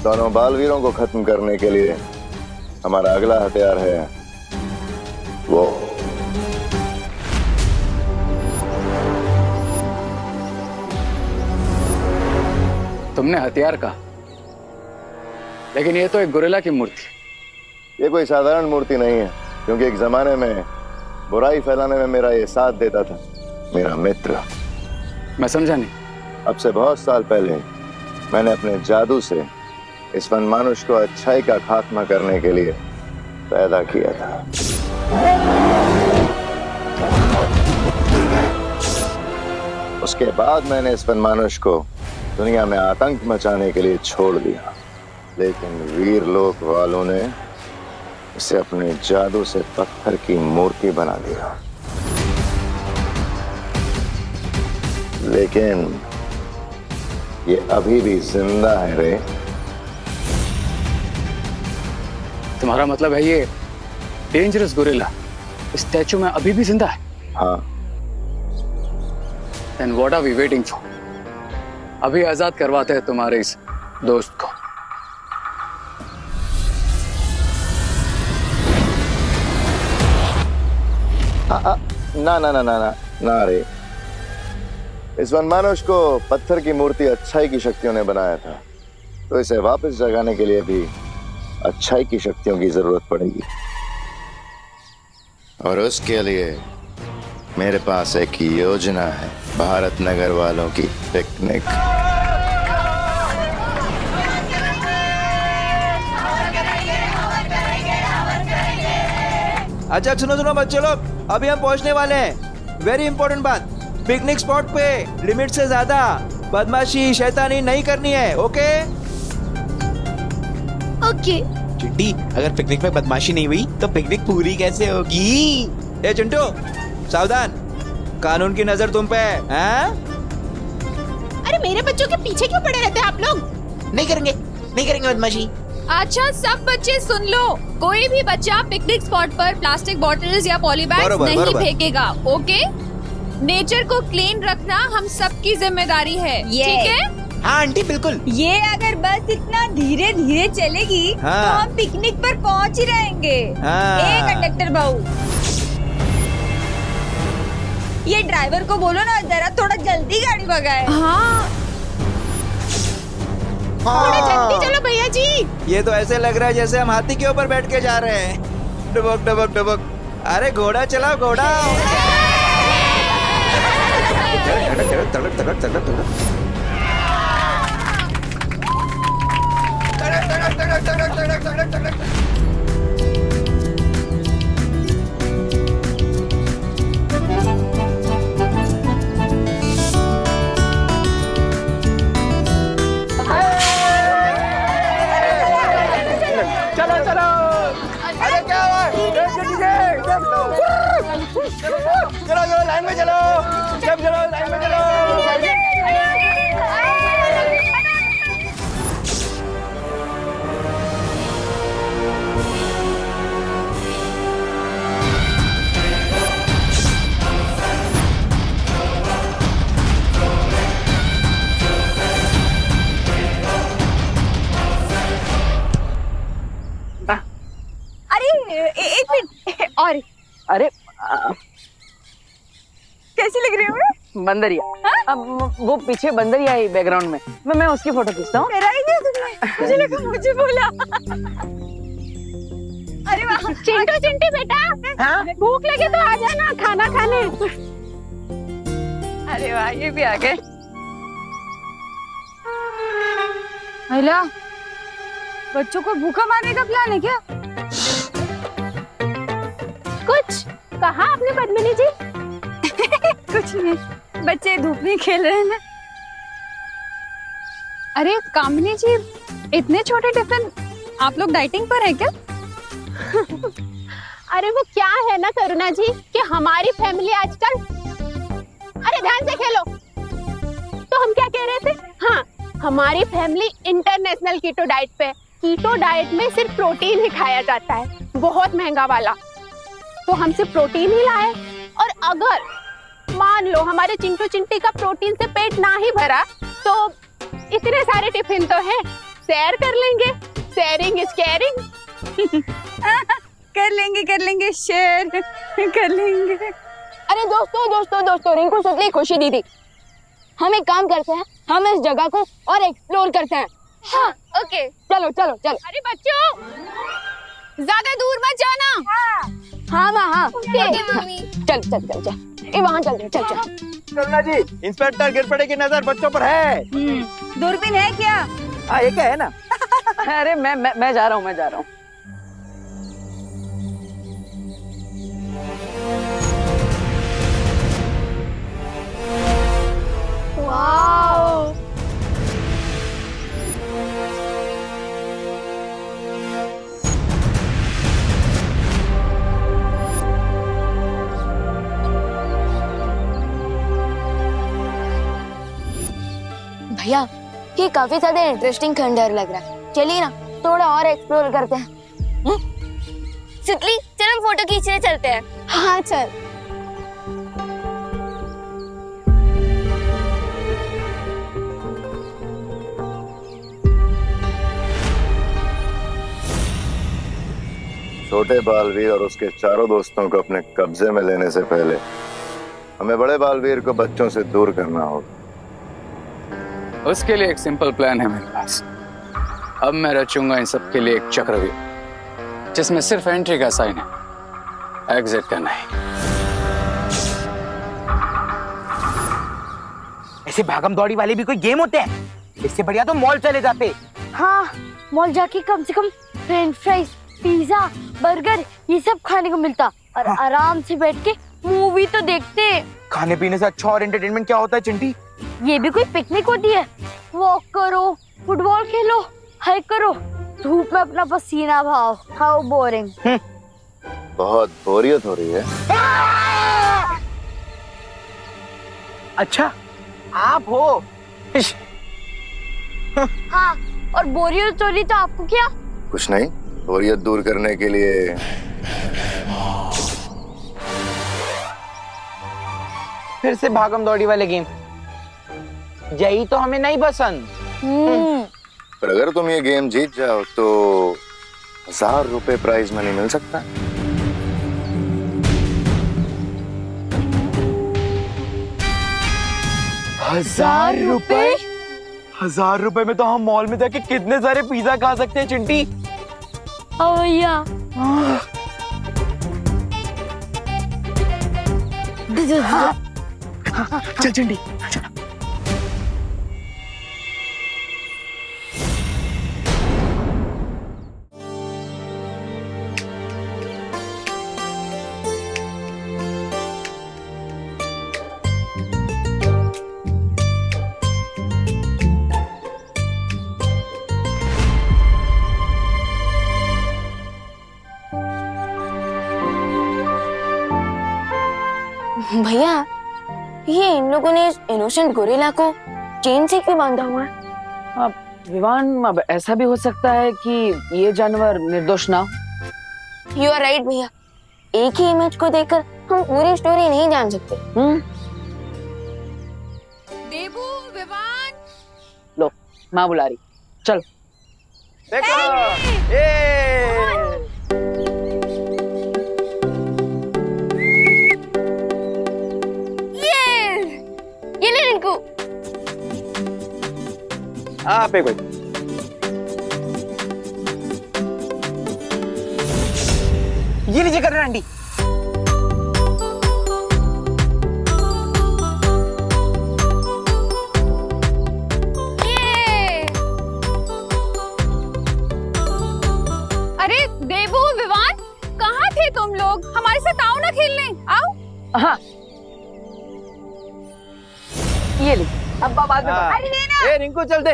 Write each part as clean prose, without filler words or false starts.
दोनों बालवीरों को खत्म करने के लिए हमारा अगला हथियार है वो। तुमने हथियार कहा, लेकिन ये तो एक गोरिल्ला की मूर्ति। ये कोई साधारण मूर्ति नहीं है, क्योंकि एक जमाने में बुराई फैलाने में मेरा ये साथ देता था मेरा मित्र। मैं समझा नहीं। अब से बहुत साल पहले मैंने अपने जादू से इस वनमानुष को अच्छाई का खात्मा करने के लिए पैदा किया था। उसके बाद मैंने इस वनमानुष को दुनिया में आतंक मचाने के लिए छोड़ दिया, लेकिन वीर लोक वालों ने इसे अपने जादू से पत्थर की मूर्ति बना दिया। लेकिन ये अभी भी जिंदा है रे। तुम्हारा मतलब है ये डेंजरस गोरिल्ला स्टैचू में अभी भी जिंदा है? हाँ। Then what are we waiting for? अभी आजाद करवाते हैं तुम्हारे इस दोस्त को। ना ना ना ना ना ना रे। इस वनमानुष को पत्थर की मूर्ति अच्छाई की शक्तियों ने बनाया था, तो इसे वापस जगाने के लिए भी अच्छाई की शक्तियों की जरूरत पड़ेगी। और उसके लिए मेरे पास एक योजना है, भारत नगर वालों की पिकनिक। अच्छा सुनो सुनो बच्चों लोग, अभी हम पहुंचने वाले हैं। वेरी इंपॉर्टेंट बात, पिकनिक स्पॉट पे लिमिट से ज्यादा बदमाशी शैतानी नहीं करनी है। Okay okay. चिंटी, अगर पिकनिक में बदमाशी नहीं हुई तो पिकनिक पूरी कैसे होगी? ए चिंटू, सावधान, कानून की नजर तुम पे है। अरे मेरे बच्चों के पीछे क्यों पड़े रहते हैं आप लोग? नहीं करेंगे बदमाशी। अच्छा सब बच्चे सुन लो, कोई भी बच्चा पिकनिक स्पॉट पर प्लास्टिक बॉटल्स या पॉली बैग्स नहीं फेंकेगा। ओके? नेचर को क्लीन रखना हम सबकी जिम्मेदारी है, ठीक है? हाँ आंटी बिल्कुल। ये अगर बस इतना धीरे धीरे चलेगी तो हम पिकनिक पर पहुंच ही रहेंगे। कंडक्टर बाबू, ये ड्राइवर को बोलो ना जरा थोड़ा जल्दी गाड़ी भगाए। हाँ थोड़ा जल्दी चलो भैया जी। ये तो ऐसे लग रहा है जैसे हम हाथी के ऊपर बैठ के जा रहे हैं। डबक डबक डबक। अरे घोड़ा चलाओ घोड़ा। तड़क तड़क तड़क तड़क तड़क। चलो चलो। अरे क्या हुआ? चलो लाइन में चलो। चलो लाइन में चलो। एक मिनट और। अरे कैसी लग रही हूँ मैं? बंदरिया। अब वो पीछे बंदरिया है बैकग्राउंड में, मैं उसकी फोटो खींचता हूँ। मेरा ही दिया तुमने, मुझे लगा मुझे बोला। अरे वाह। चिंटू चिंटी बेटा, भूख लगे तो आ जाना खाना खाने। अरे वाह, ये भी आ गए। हेलो, बच्चों को भूखा मारने का प्लान है क्या? कुछ कहा आपने पद्मिनी जी? कुछ नहीं, बच्चे धूप में खेल रहे हैं ना। अरे कामिनी जी, इतने छोटे टिफिन, आप लोग डाइटिंग पर है क्या? अरे वो क्या है ना करुणा जी कि हमारी फैमिली आजकल, अरे ध्यान से खेलो। तो हम क्या कह रहे थे? हाँ, हमारी फैमिली इंटरनेशनल कीटो डाइट पे। कीटो डाइट में सिर्फ प्रोटीन ही खाया जाता है, बहुत महंगा वाला। तो हम सिर्फ प्रोटीन ही लाए, और अगर मान लो हमारे चिंटू चिंटी का प्रोटीन से पेट ना ही भरा तो इतने सारे टिफिन तो हैं, शेयर कर लेंगे, शेयरिंग इज केयरिंग। कर लेंगे शेयर कर लेंगे। अरे दोस्तों रिंकू सुतली खुशी दीदी, हम एक काम करते हैं, हम इस जगह को और एक्सप्लोर करते हैं। हाँ, ओके। चलो चलो चलो। अरे बच्चों, ज्यादा दूर मत जाना। हाँ माँ हाँ। Okay mummy. चल चल चल चल, ये वहाँ चल चल चल। करुणा जी, इंस्पेक्टर गिरपड़े की नजर बच्चों पर है। दूरबीन है क्या? हाँ, एक है ना। अरे मैं जा रहा हूँ। वाओ, भैया ये काफी ज्यादा इंटरेस्टिंग खंडहर लग रहा है, चलिए ना थोड़ा और एक्सप्लोर करते हैं। सितली चल हम फोटो खींचने चलते हैं। हाँ चल। छोटे बालवीर और उसके चारों दोस्तों को अपने कब्जे में लेने से पहले हमें बड़े बालवीर को बच्चों से दूर करना होगा। उसके लिए एक सिंपल प्लान है मेरे पास। अब मैं रचूंगा इन सब के लिए एक चक्रव्यूह, जिसमें सिर्फ एंट्री का साइन है, एग्जिट का नहीं। ऐसे भागम दौड़ी वाले भी कोई गेम होते हैं? इससे बढ़िया तो मॉल चले जाते। हाँ, मॉल जाके कम से कम फ्रेंच फ्राइज, पिज्जा, बर्गर ये सब खाने को मिलता और आराम से बैठ के मूवी तो देखते। खाने पीने से अच्छा और एंटरटेनमेंट क्या होता है चिंटी? ये भी कोई पिकनिक होती है? वॉक करो, फुटबॉल खेलो, हाइक करो, धूप में अपना पसीना बहाओ। How boring. बहुत बोरियत हो रही है। अच्छा आप हो? हाँ, और बोरियत हो रही तो आपको क्या? कुछ नहीं, बोरियत दूर करने के लिए फिर से भागम दौड़ी वाले गेम, यही तो हमें नहीं पसंद। पर अगर तुम ये गेम जीत जाओ तो 1000 रुपए प्राइज मनी मिल सकता है। ₹1000? 1000 रुपए में तो हम मॉल में जाके कितने सारे पिज्जा खा सकते हैं चिंटी। भैया चल चिंटी। भैया ये इन लोगों ने इस इनोसेंट गोरिल्ला को चेन से क्यों बांधा हुआ है? अब विवान, अब ऐसा भी हो सकता है कि ये जानवर निर्दोष ना हो। यू आर राइट भैया, एक ही इमेज को देखकर हम पूरी स्टोरी नहीं जान सकते। देबू, विवान, लो माँ बुला रही, चल। देखो ये ले रिंकू। आप एक ये लीजिए कर आंटी। अरे देबू, विवान, कहाँ थे तुम लोग? हमारे साथ आओ ना खेलने, आओ। हाँ ये ली, अब बाद में। अरे देना। ए रिंकू चल दे।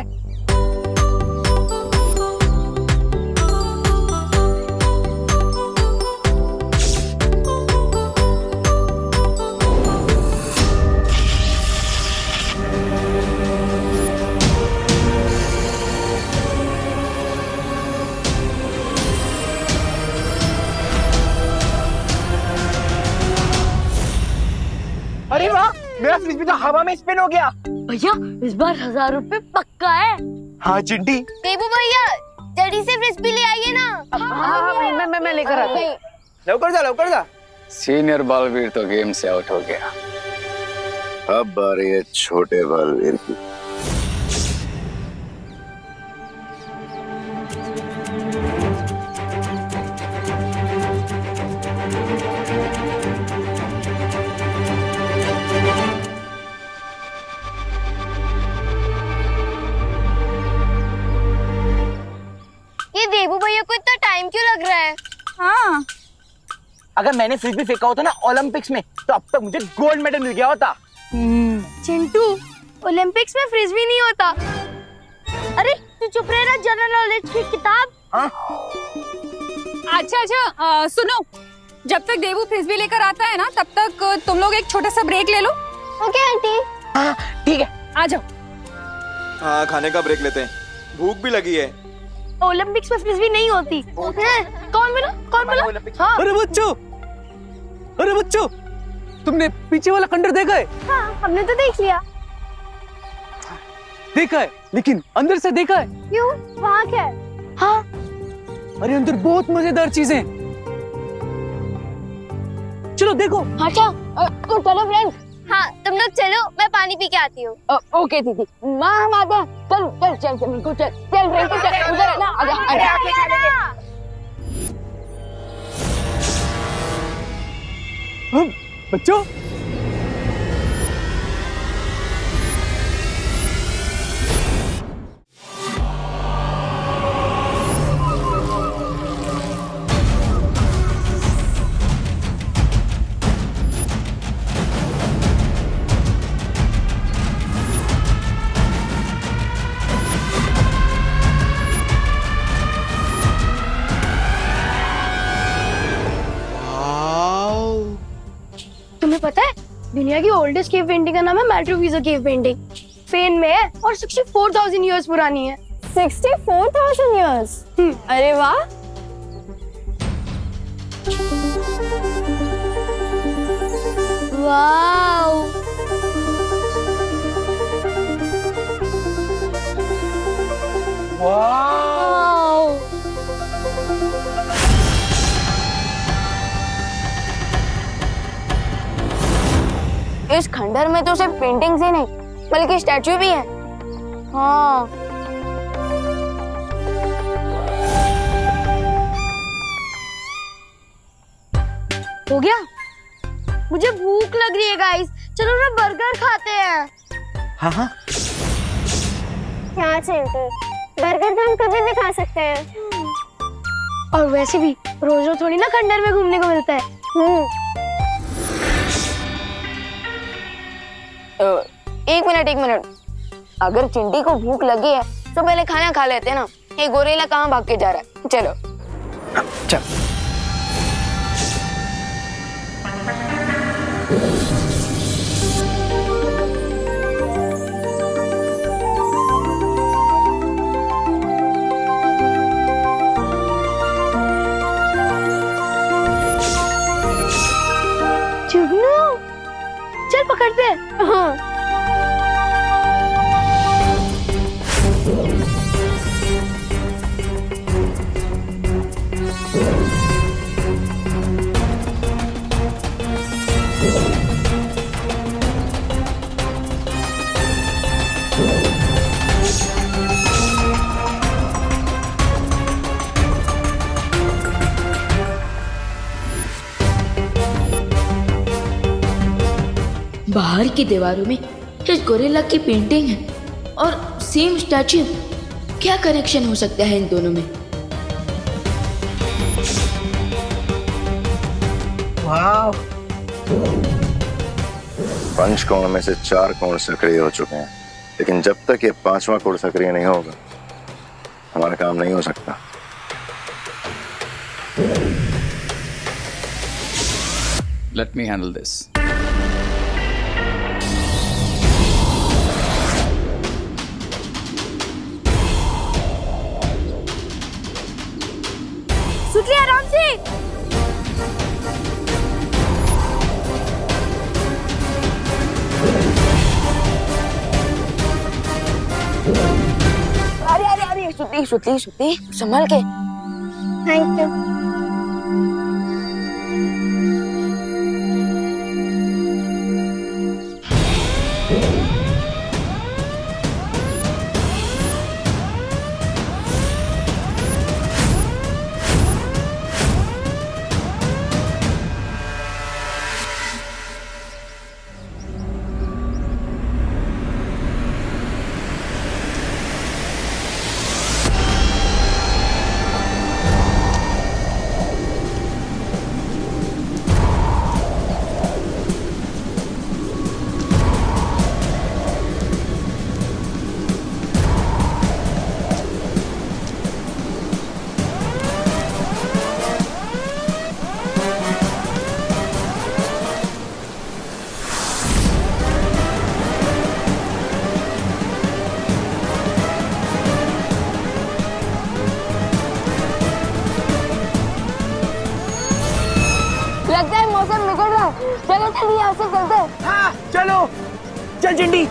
अरे वाह, मेरा फ्रिस्बी तो हवा में स्पिन हो गया। भैया इस बार 1000 रुपए पक्का है। हाँ चिंटी। देबू भैया जल्दी से फ्रिस्बी ले आइए ना। हाँ, मैं लेकर आता हूँ। लवकर जा। सीनियर बालवीर तो गेम से आउट हो गया। अब बारी है छोटे बालवीर की। ये देबू भैया को इतना टाइम क्यों लग रहा है? हाँ अगर मैंने फ्रिस्बी फेंका होता ना ओलंपिक्स में तो अब तक मुझे गोल्ड मेडल मिल गया होता। चिंटू ओलंपिक्स में फ्रिस्बी नहीं होता। अरे तू चुप रह ना, जनरल नॉलेज की किताब। अच्छा सुनो, जब तक देवू फ्रिस्बी लेकर आता है ना तब तक तुम लोग एक छोटा सा ब्रेक ले लो। Okay aunty. हाँ ठीक है, आ जाओ। हाँ खाने का ब्रेक लेते हैं, भूख भी लगी है। ओलंपिक्स में फ्रिस्बी नहीं होती। कौन बोला? हाँ। अरे बच्चों, तुमने पीछे वाला खंडर देखा है? हाँ हमने तो देख लिया। देखा है, लेकिन अंदर से देखा है? क्यों? वहाँ क्या है? हाँ अरे अंदर बहुत मजेदार चीजें हैं। चलो देखो। अच्छा तो चलो फ्रेंड्स। हाँ तुम लोग चलो, मैं पानी पी के आती हूँ। ओके दीदी, माँ हम आते हैं। चल फ्रेंकू चल उधर है ना, आजा। बच्चों तुम्हें पता है दुनिया की ओल्डेस्ट केव पेंटिंग का नाम है मैट्रोवीजो केव पेंटिंग। स्पेन में है और 64,000 इयर्स पुरानी है। 64,000 इयर्स? अरे वाह। वाओ। वाओ। इस खंडर में तो सिर्फ पेंटिंग्स ही नहीं बल्कि स्टैचू भी है। हाँ हो गया। मुझे भूख लग रही है गाइस, चलो ना बर्गर खाते हैं। हाँ क्या चिंटू, बर्गर तो हम कभी भी खा सकते हैं। और वैसे भी रोज रोज थोड़ी ना खंडर में घूमने को मिलता है। एक मिनट, अगर चिंटी को भूख लगी है तो पहले खाना खा लेते हैं ना। ये गोरेला कहाँ भाग के जा रहा है? चलो चल। जुगनू चल पकड़ते हैं। हाँ। बाहर की दीवारों में इस गोरिल्ला की पेंटिंग है और सेम स्टैच्यू। क्या कनेक्शन हो सकता है इन दोनों में? वाह। 5 कोण में से 4 कोण सक्रिय हो चुके हैं, लेकिन जब तक ये 5वां कोण सक्रिय नहीं होगा हमारा काम नहीं हो सकता। Let me handle this. सुतली आराम से। श्रुति संभल के। Thank you. लगता है मौसम बिगड़ रहा है। चलो चलिए यहाँ से चलते हैं। हाँ चलो, चल चिंटी।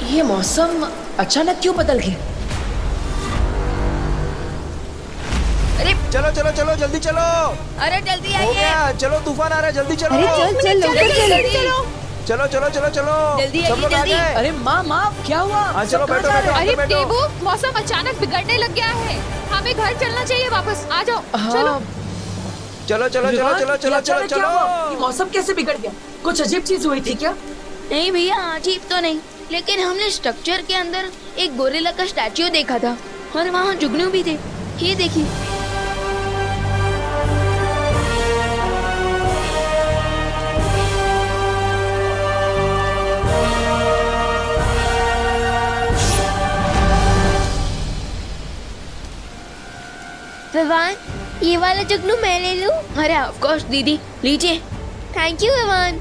ये मौसम अचानक क्यों बदल गया? चलो चलो चलो जल्दी चलो। अरे जल्दी हो आइए। गया, चलो तूफान आ रहा है, जल्दी चलो। अरे चल चल लोकल चलो। चलो चलो चलो चलो। जल्दी सब लोग आ जल्दी। गए। अरे माँ क्या हुआ? हाँ चलो बैठो बैठो अरे अंदर बैठो। टेबू, मौसम अचानक बिगड़ने लग गया है। हमें घर चलना चाहिए वापस। आ जाओ चलो। चलो चलो चलो चलो चलो चलो चलो। मौसम कैसे बिगड़ गया? कुछ अजीब चीज हुई थी क्या? नहीं भैया, अजीब तो नहीं, लेकिन हमने स्ट्रक्चर के अंदर एक गोरिल्ला का स्टैच्यू देखा था और वहाँ जुगनू भी थे। ये देखिए। विवान, ये वाला जुगनू मैं ले लूं? अरे ऑफ कोर्स दीदी, लीजिए। Thank you Vivaan.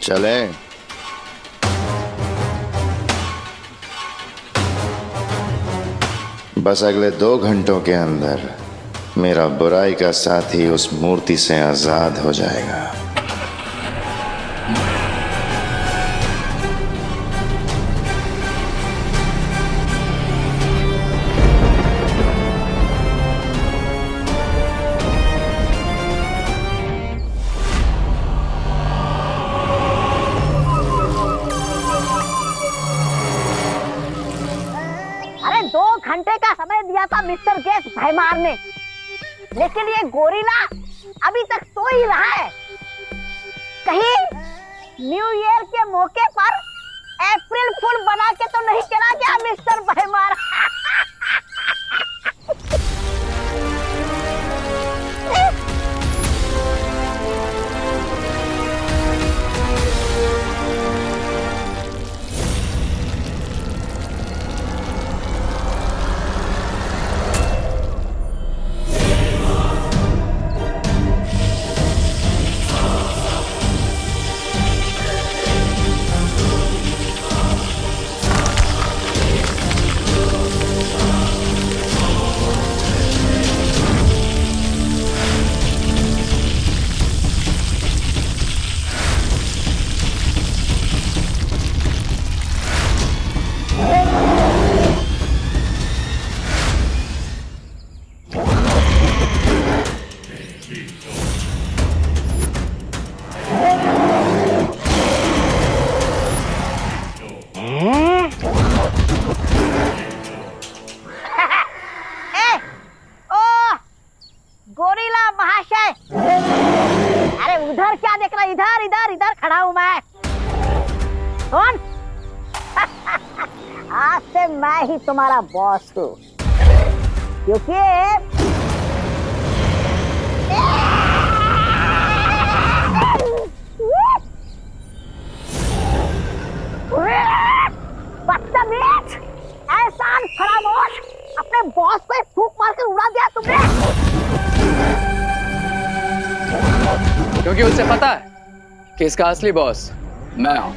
चलें। बस अगले 2 घंटों के अंदर मेरा बुराई का साथी उस मूर्ति से आजाद हो जाएगा। अरे 2 घंटे का समय दिया था मिस्टर गेस भैमार ने, लेकिन ये गोरिल्ला अभी तक सो ही रहा है। कहीं न्यू ईयर के मौके पर अप्रैल फूल बना के तो नहीं चला गया मिस्टर भैमार? गोरिल्ला महाशय, अरे उधर क्या देख रहा? इधर इधर इधर खड़ा हूं मैं। कौन? आज से मैं ही तुम्हारा बॉस हूँ, क्योंकि बॉस पे फूंक मार कर उड़ा दिया तुमने? क्योंकि उसे पता है कि इसका असली बॉस मैं हूं।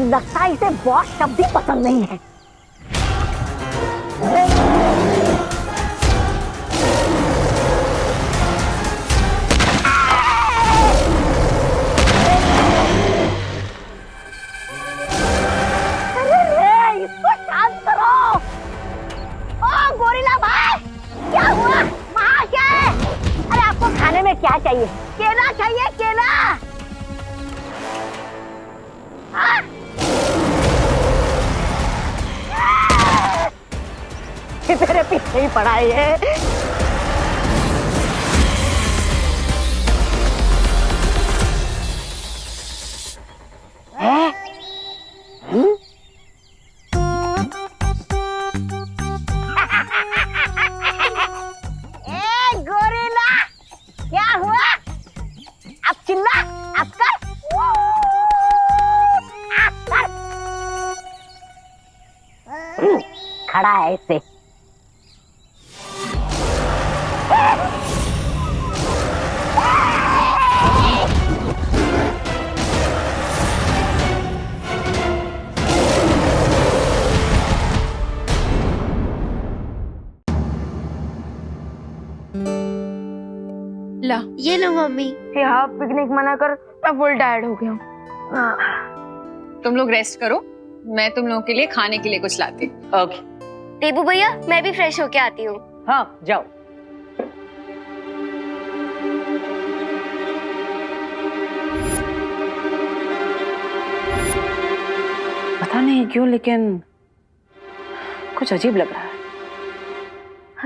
लगता है इसे बॉस शब्द ही पसंद नहीं है। अरे इसको शांत करो। ओ गोरिल्ला भाई, क्या हुआ? वहाँ क्या है? अरे आपको खाने में क्या चाहिए? केला चाहिए, केला। हाँ? तेरे पीछे ही पड़ा है ये। ए गोरिल्ला, क्या हुआ? अब चिल्ला, अब कर। खड़ा है इससे। ला, ये लो मम्मी। यहाँ पिकनिक मना कर, मैं फुल टायर्ड हो गया हूँ। तुम लोग रेस्ट करो, मैं तुम लोगों के लिए खाने के लिए कुछ लाती हूँ। ओके। टेबू भैया, मैं भी फ्रेश होके आती हूँ। हाँ जाओ। पता नहीं क्यों लेकिन कुछ अजीब लग रहा है।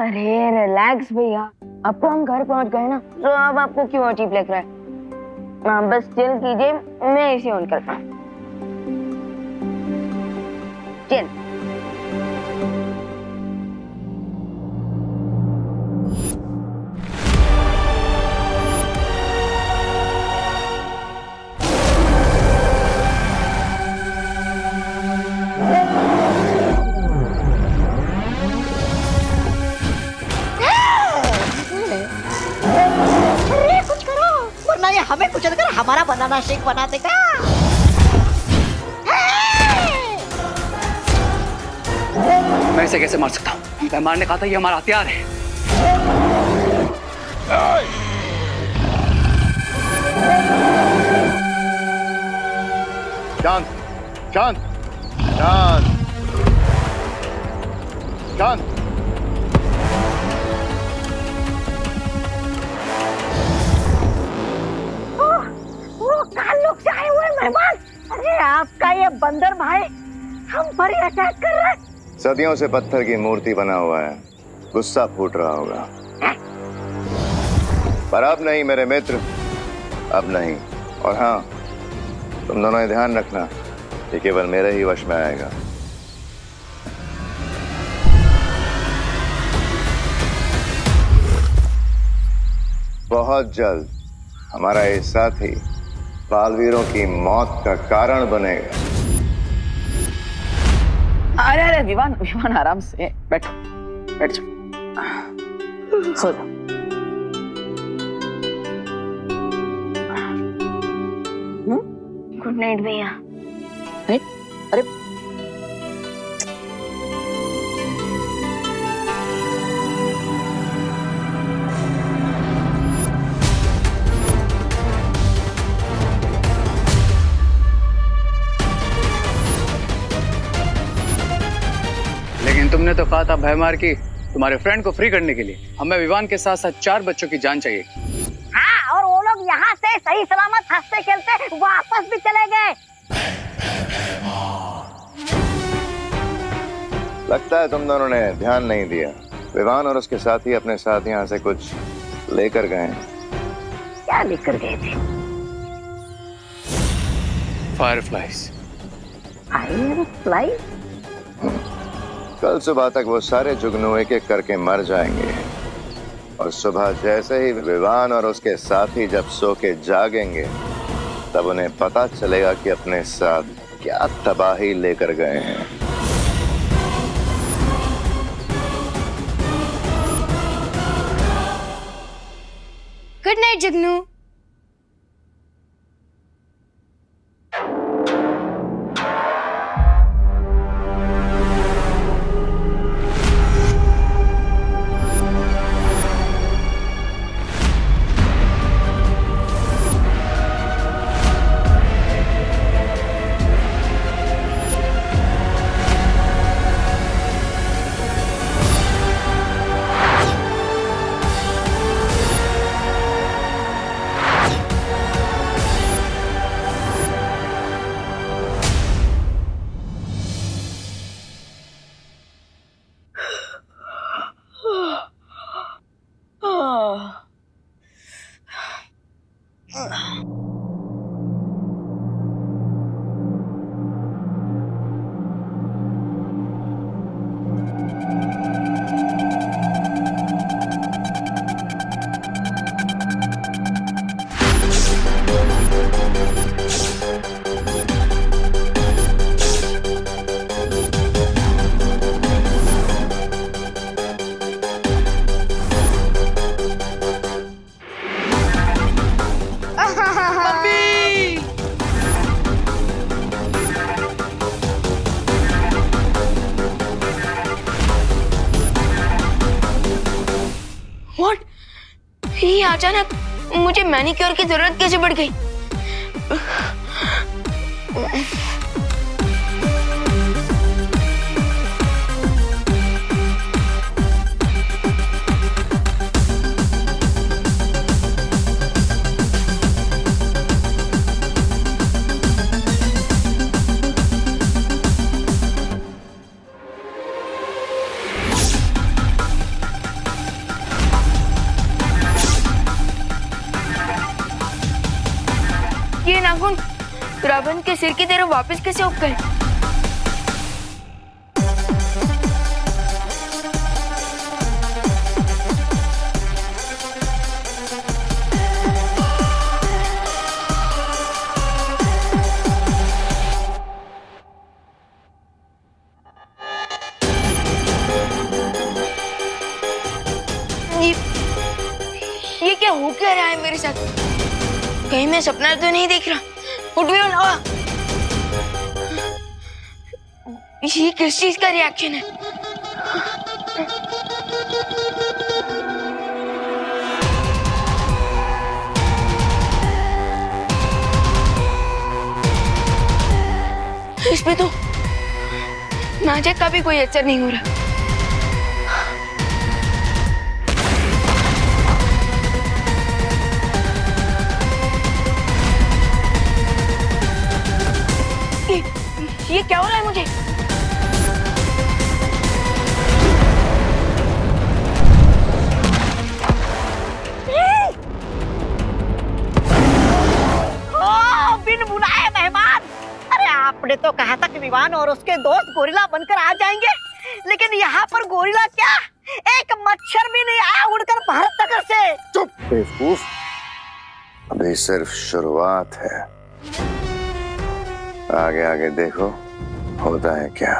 अरे रिलैक्स भैया, अब तो हम घर पहुंच गए ना, तो अब आपको क्यों अजीब लग रहा है? बस चिल कीजिए, मैं एसी ऑन करता हूँ। चिल। हमें कुछ कर हमारा बनाना शेक बना देगा। मैं इसे कैसे मार सकता हूँ? मैं मारने कहा था, ये हमारा हथियार है। शांत, शांत, शांत, शांत। ताल्लुक से आए हुए मेहमान। अरे आपका ये बंदर भाई हम पर ही अटैक कर रहा है। सदियों से पत्थर की मूर्ति बना हुआ है, गुस्सा फूट रहा होगा। पर अब नहीं मेरे मित्र, अब नहीं। और हाँ, तुम दोनों ये ध्यान रखना, ये केवल मेरे ही वश में आएगा। बहुत जल्द हमारा ये साथी बालवीरों की मौत का कारण बनेगा। अरे अरे विवान, विवान आराम से बैठो, बैठ जाओ, सो जाओ। गुड नाइट भैया। अरे लेकिन तुमने तो कहा था भयमार की तुम्हारे फ्रेंड को फ्री करने के लिए हमें विवान के साथ साथ 4 बच्चों की जान चाहिए। हाँ, और वो लोग यहाँ से सही सलामत हंसते खेलते वापस भी चले गए। लगता है तुम दोनों ने ध्यान नहीं दिया। विवान और उसके साथी अपने साथ यहाँ से कुछ लेकर गए। क्या लेकर गए थे? फायरफ्लाइज। फायरफ्लाई? कल सुबह तक वो सारे जुगनू एक एक करके मर जाएंगे, और सुबह जैसे ही विवान और उसके साथी जब सो के जागेंगे तब उन्हें पता चलेगा कि अपने साथ क्या तबाही लेकर गए हैं। Good night Jugnu. व्हाट? ये अचानक मुझे मैनिक्योर की जरूरत कैसे पड़ गई? ये नाखून रावण के सिर की तरह वापस कैसे उग गए? ये क्या हो क्या रहा है मेरे साथ? कहीं मैं सपना तो नहीं देख रहा? उठ भी ना। ये किस चीज का रिएक्शन है? इस पे तो नाजक का भी कोई असर नहीं हो रहा। ये क्या हो रहा है मुझे? बिन बुलाए मेहमान। अरे आपने तो कहा था कि विवान और उसके दोस्त गोरिल्ला बनकर आ जाएंगे, लेकिन यहाँ पर गोरिल्ला क्या, एक मच्छर भी नहीं आया उड़कर भारत नगर से। चुप बेवकूफ, अभी सिर्फ शुरुआत है, आगे आगे देखो होता है क्या।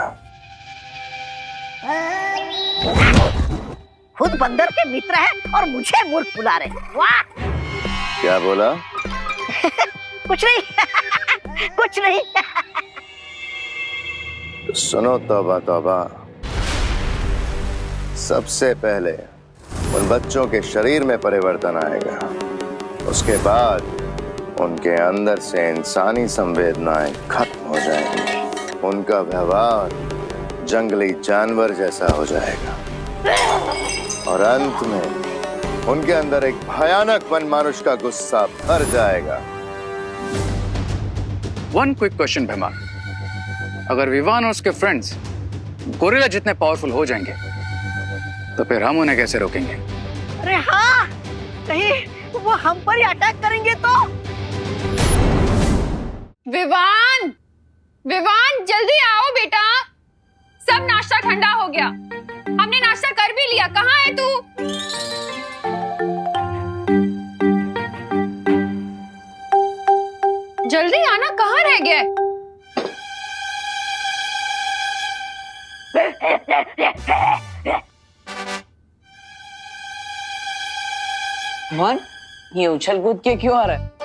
खुद बंदर के मित्र हैं और मुझे मूर्ख बुला रहे हैं। वाह! क्या बोला? कुछ नहीं कुछ नहीं। सुनो तौबा तौबा, सबसे पहले उन बच्चों के शरीर में परिवर्तन आएगा, उसके बाद उनके अंदर से इंसानी संवेदनाएं खत्म हो जाएंगी, उनका व्यवहार जंगली जानवर जैसा हो जाएगा और अंत में उनके अंदर एक भयानक वनमानुष का गुस्सा भर जाएगा। वन क्विक क्वेश्चन भीमा, अगर विवान और उसके फ्रेंड्स गोरिल्ला जितने पावरफुल हो जाएंगे तो फिर हम उन्हें कैसे रोकेंगे? अरे हाँ, कहीं वो हम पर ही अटैक करेंगे तो? विवान, विवान जल्दी आओ बेटा, सब नाश्ता ठंडा हो गया, हमने नाश्ता कर भी लिया, कहाँ है तू? जल्दी आना, कहाँ रह गया? वन, ये उछल कूद के क्यों आ रहा है?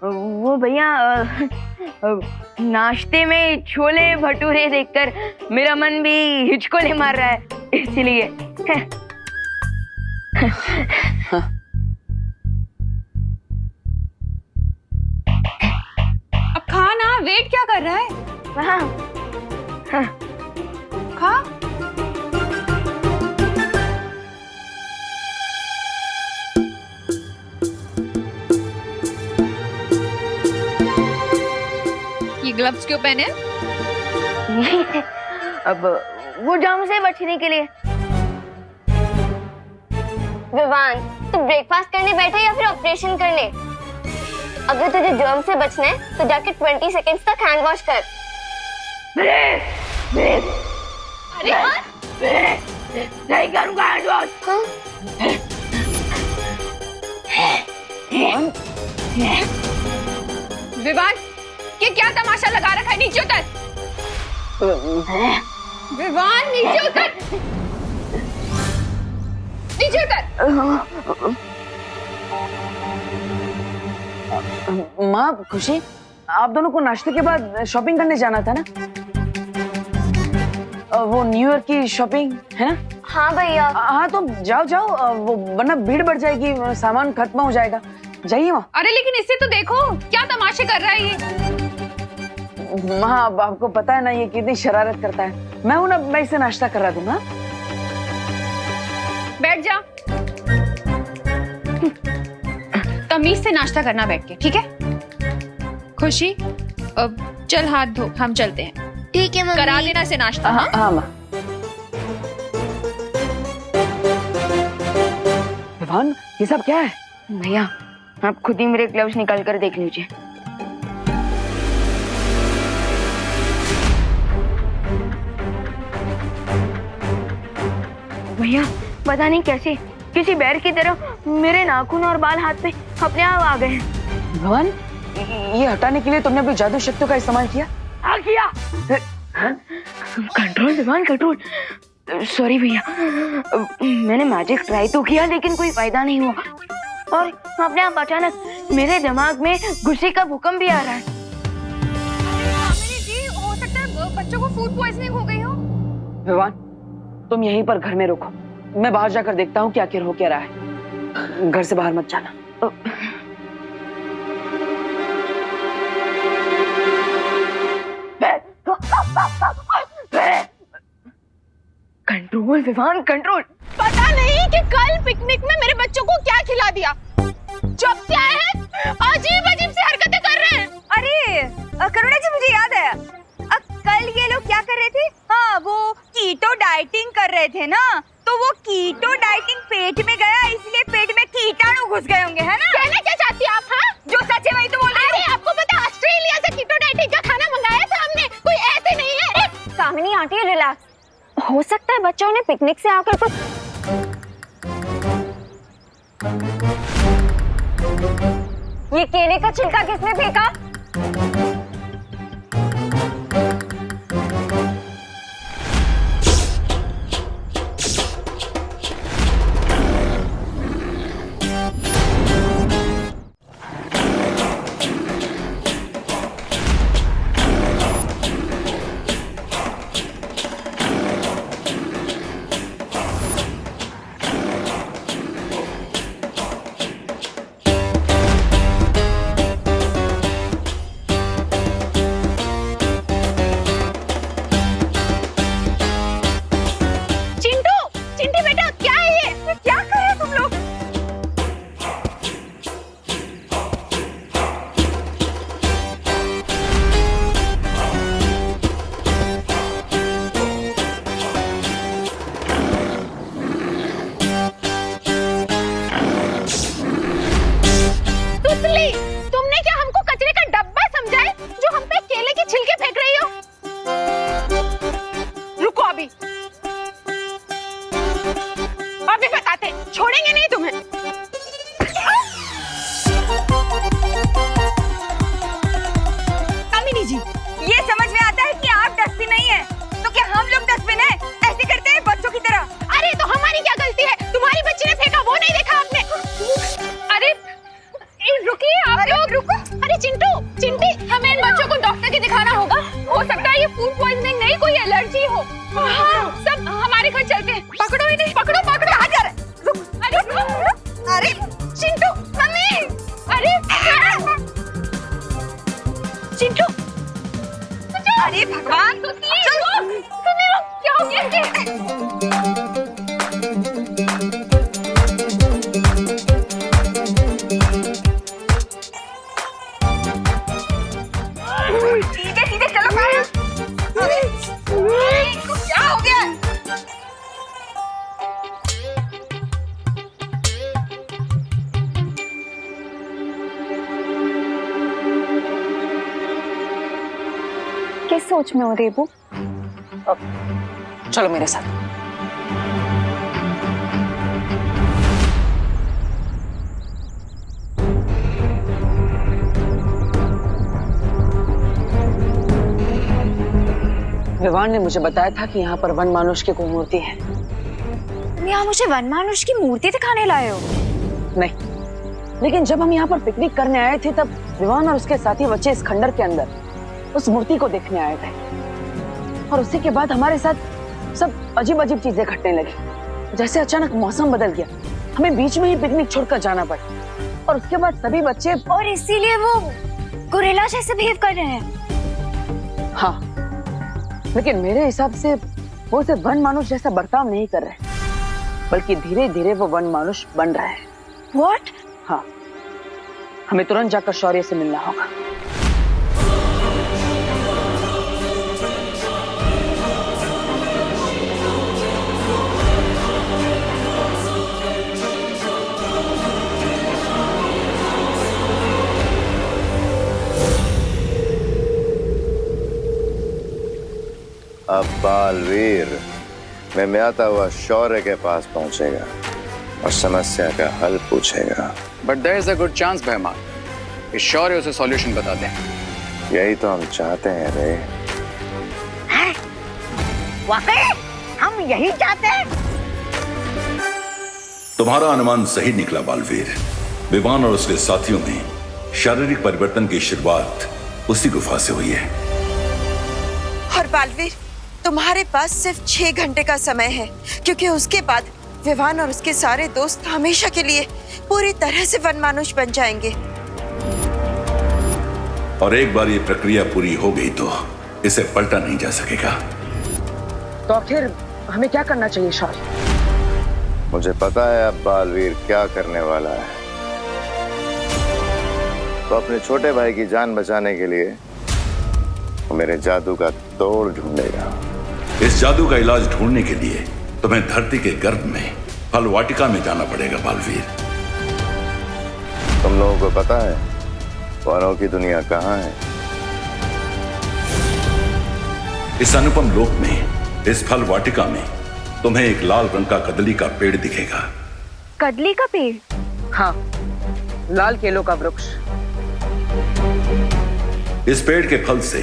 वो भैया नाश्ते में छोले भटूरे देखकर मेरा मन भी हिचकोले मार रहा है, इसलिए। अब खा ना, वेट क्या कर रहा है? खा। ये ग्लव्स क्यों पहने? अब वो जर्म से बचने के लिए। विवान, तू ब्रेकफास्ट करने बैठा या फिर ऑपरेशन करने? अगर तुझे जर्म से बचना है तो जाके 20 सेकंड्स तक हैंड वॉश कर। अरे नहीं करूंगा हैंड वॉश। विवान, ये क्या तमाशा लगा रखा है? नीचे उतर। विवान, नीचे उतर। नीचे उतर। माँ, खुशी, आप दोनों को नाश्ते के बाद शॉपिंग करने जाना था ना? वो न्यू ईयर की शॉपिंग है ना? हाँ भैया। हाँ तो जाओ जाओ, वो वरना भीड़ बढ़ जाएगी, सामान खत्म हो जाएगा। जाइए माँ। अरे लेकिन इसे तो देखो, क्या तमाशे कर रहा है ये। माँ, अब आपको पता है ना ये कितनी शरारत करता है। मैं हूं ना, मैं इसे नाश्ता करा दूंगा। बैठ जा। तमीज से नाश्ता करना बैठ के, ठीक है? खुशी, अब चल हाथ धो, हम चलते हैं। ठीक है मम्मी। करा देना से नाश्ता। हाँ हाँ माँ। विवान, ये सब क्या है? भैया, आप खुद ही मेरे ग्लव्स निकाल कर देख लीजिए। भैया, पता नहीं कैसे किसी बैर की तरह मेरे नाखून और बाल हाथ में अपने आप आ गए। भवन, ये हटाने के लिए तुमने अपनी जादू शक्तियों का इस्तेमाल किया? हाँ किया। Control Vivaan, control. सॉरी भैया, मैंने मैजिक ट्राई तो किया लेकिन कोई फायदा नहीं हुआ, और अपने आप अचानक मेरे दिमाग में गुस्से का भूकंप भी आ रहा है। जी, हो सकता है बच्चों को फूड पॉइजनिंग हो गई हो। विवान, तुम यहीं पर घर में रुको, मैं बाहर जाकर देखता हूँ कि आखिर हो क्या रहा है। घर से बाहर मत जाना। Control Vivaan, control. पता नहीं कि कल पिकनिक में मेरे बच्चों को क्या खिला दिया। जब से आए हैं अजीब अजीब सी हरकतें कर रहे हैं। अरे करुणा जी, मुझे याद है, कल ये लोग क्या कर रहे थे? हाँ, वो कीटो डाइटिंग कर रहे थे ना, तो वो कीटो डाइटिंग पेट में गया, इसलिए पेट में कीटाणु घुस गए होंगे, है ना? कहना क्या चाहती हैं आप? हाँ, जो सच है वही तो बोल रही हूँ। अरे आपको पता है ऑस्ट्रेलिया से कीटो डाइटिंग का खाना मंगाया था हमने, कोई ऐसे नहीं है। कामिनी आंटी, रिलैक्स। हो सकता है बच्चों ने पिकनिक से आकर कुछ। ये केले का छिलका किसने फेंका? रानी जी, ये समझ में आता है कि आप डस्टबिन नहीं है, तो क्या हम लोग डस्टबिन है? ऐसे करते हैं बच्चों की तरह। अरे तो हमारी क्या गलती है? तुम्हारी बच्ची ने फेंका, वो नहीं देखा आपने? अरे रुकिए आप लोग, रुको। अरे चिंटू, चिंटी, हमें इन बच्चों को डॉक्टर के दिखाना होगा। हो सकता है ये फूड पॉइजनिंग नहीं, कोई एलर्जी हो। सब हमारे घर चलते हैं। पकड़ो इन्हें, पकड़ो पकड़ो। अरे चिंटू, मम्मी, अरे चिंटू, अरे भगवान, क्या हो गया इसे? सीधे सीधे चलो। अरे इसको क्या हो गया? किस सोच में हो रेबू? चलो मेरे साथ। विवान ने मुझे बताया था कि यहाँ पर वन मानुष की कोई मूर्ति है। तुम यहाँ मुझे वन मानुष की मूर्ति दिखाने लाए हो? नहीं, लेकिन जब हम यहाँ पर पिकनिक करने आए थे तब विवान और उसके साथी बच्चे इस खंडर के अंदर उस मूर्ति को देखने आए थे, और उसी के बाद हमारे साथ सब अजीब अजीब चीजें घटने लगी। जैसे अचानक मौसम बदल गया, हमें बीच में ही पिकनिक छोड़कर जाना पड़ा, और उसके बाद सभी बच्चे, और इसीलिए वो गोरिल्ला जैसे बिहेव कर रहे हैं। हाँ, लेकिन मेरे हिसाब से वो सिर्फ वन मानुष जैसा बर्ताव नहीं कर रहे, बल्कि धीरे धीरे वो वन मानुष बन रहा है। What? हाँ, हमें तुरंत जाकर शौर्य से मिलना होगा। अब बालवीर में आता हुआ शौर्य के पास पहुंचेगा और समस्या का हल पूछेगा। But there is a good chance भैमा कि शौर्य उसे सॉल्यूशन बता दें। यही तो हम चाहते हैं रे। वाकई हम यही चाहते हैं। तुम्हारा अनुमान सही निकला बालवीर। विवान और उसके साथियों में शारीरिक परिवर्तन की शुरुआत उसी गुफा से हुई है। और बालवीर, तुम्हारे पास सिर्फ 6 घंटे का समय है, क्योंकि उसके बाद विवान और उसके सारे दोस्त हमेशा के लिए पूरी तरह से वनमानुष बन जाएंगे। और एक बार ये प्रक्रिया पूरी हो गई तो इसे पलटा नहीं जा सकेगा। तो फिर हमें क्या करना चाहिए शौर्य? मुझे पता है अब बालवीर क्या करने वाला है। तो अपने छोटे भाई की जान बचाने के लिए वो मेरे जादू का तोड़ ढूंढेगा। इस जादू का इलाज ढूंढने के लिए तुम्हें धरती के गर्भ में फल वाटिका में जाना पड़ेगा बालवीर। तुम लोगों को पता है वनों की दुनिया कहाँ है? इस अनुपम लोक में, इस फल वाटिका में तुम्हें एक लाल रंग का कदली का पेड़ दिखेगा। कदली का पेड़? हाँ, लाल केलों का वृक्ष। इस पेड़ के फल से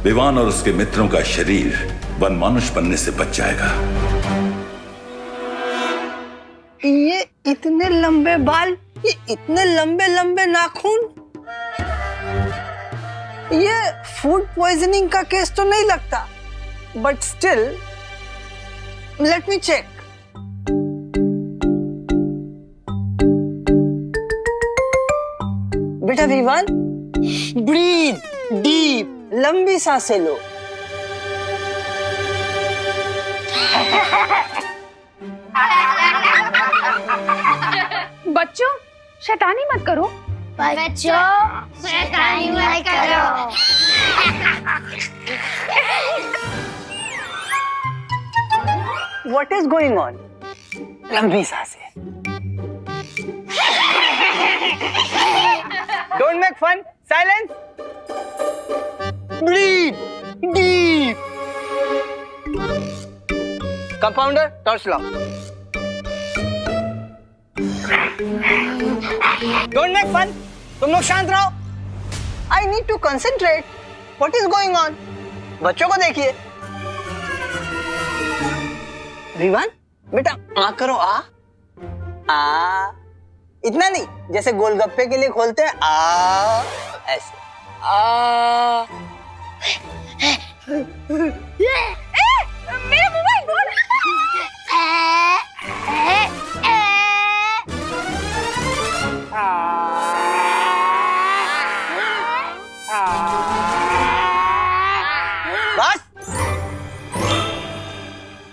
विवान और उसके मित्रों का शरीर वनमानुष बनने से बच जाएगा। ये इतने लंबे बाल, ये इतने लंबे लंबे नाखून, ये फूड पॉइजनिंग का केस तो नहीं लगता, but still let me check. बेटा विवान, ब्रीथ डीप, लंबी सांसें लो। बच्चों, शैतानी मत करो। बच्चों, शैतानी मत करो। What is going on? लंबी सांसें। Don't make fun. Silence. Breathe deep. Compounder, torch law. Don't make fun. तुम लोग शांत रहो। I need to concentrate. What is going on? बच्चों को देखिए। विवान बेटा आ करो आ इतना नहीं, जैसे गोलगप्पे के लिए खोलते हैं आ ऐसे आ। मेरा मोबाइल बोल।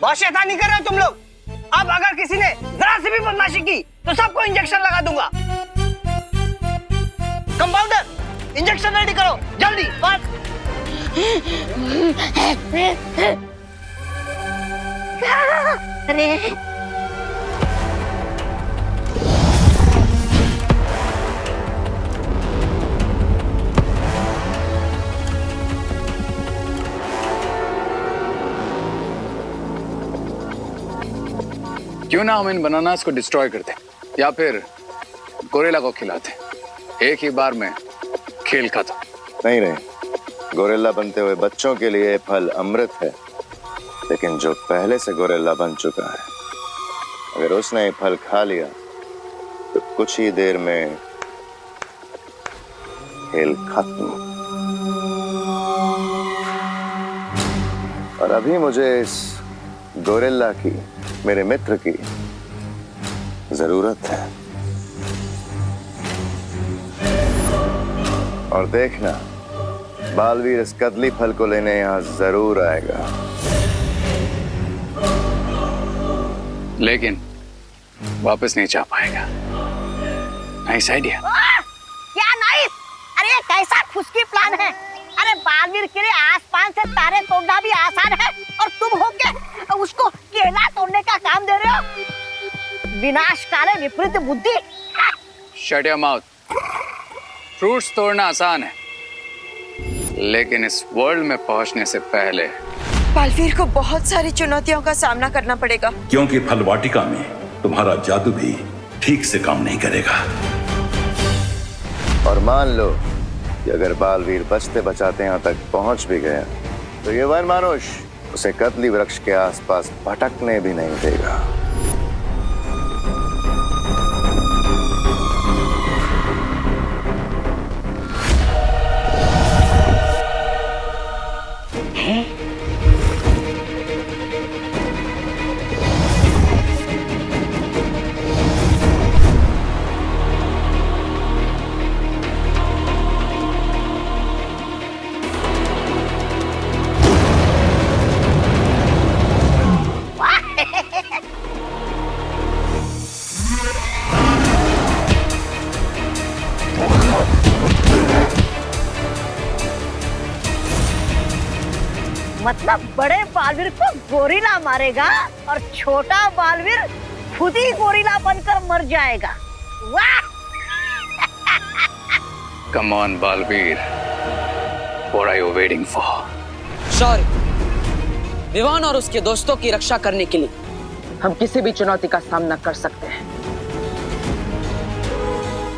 बहुत शैतानी कर रहे हो तुम लोग। अब अगर किसी ने जरा सी भी बदमाशी की तो सबको इंजेक्शन लगा दूंगा। कंपाउंडर इंजेक्शन रेडी करो जल्दी। बस अरे क्यों ना हम इन बनानास को डिस्ट्रॉय करते या फिर गोरिल्ला को खिलाते। एक ही बार में खेल खत्म। नहीं नहीं, गोरिल्ला बनते हुए बच्चों के लिए फल अमृत है, लेकिन जो पहले से गोरिल्ला बन चुका है, अगर उसने ये फल खा लिया तो कुछ ही देर में खेल खत्म। और अभी मुझे इस गोरिल्ला की, मेरे मित्र की जरूरत है। और देखना, बालवीर इस कदली फल को लेने यहां जरूर आएगा। लेकिन वापस नहीं जा पाएगा। Nice idea. क्या नाइस? अरे ये कैसा खुशकी प्लान है। अरे बालवीर के लिए आसमान से तारे तोड़ना भी आसान है और तुम होके उसको केला तोड़ने का काम दे रहे हो। विनाशकारी विपरीत बुद्धि। Shut your mouth. फ्रूट्स तोड़ना आसान है, लेकिन इस वर्ल्ड में पहुंचने से पहले बालवीर को बहुत सारी चुनौतियों का सामना करना पड़ेगा, क्योंकि फल वाटिका में तुम्हारा जादू भी ठीक से काम नहीं करेगा। और मान लो कि अगर बालवीर बचते बचाते यहां तक पहुंच भी गया तो ये वन मानुष उसे कदली वृक्ष के आसपास भटकने भी नहीं देगा। मतलब बड़े बालवीर को गोरिल्ला मारेगा और छोटा बालवीर खुद ही गोरिल्ला बनकर मर जाएगा। वाह! Come on Balveer, what are you waiting for? Sorry, Vivaan और उसके दोस्तों की रक्षा करने के लिए हम किसी भी चुनौती का सामना कर सकते हैं।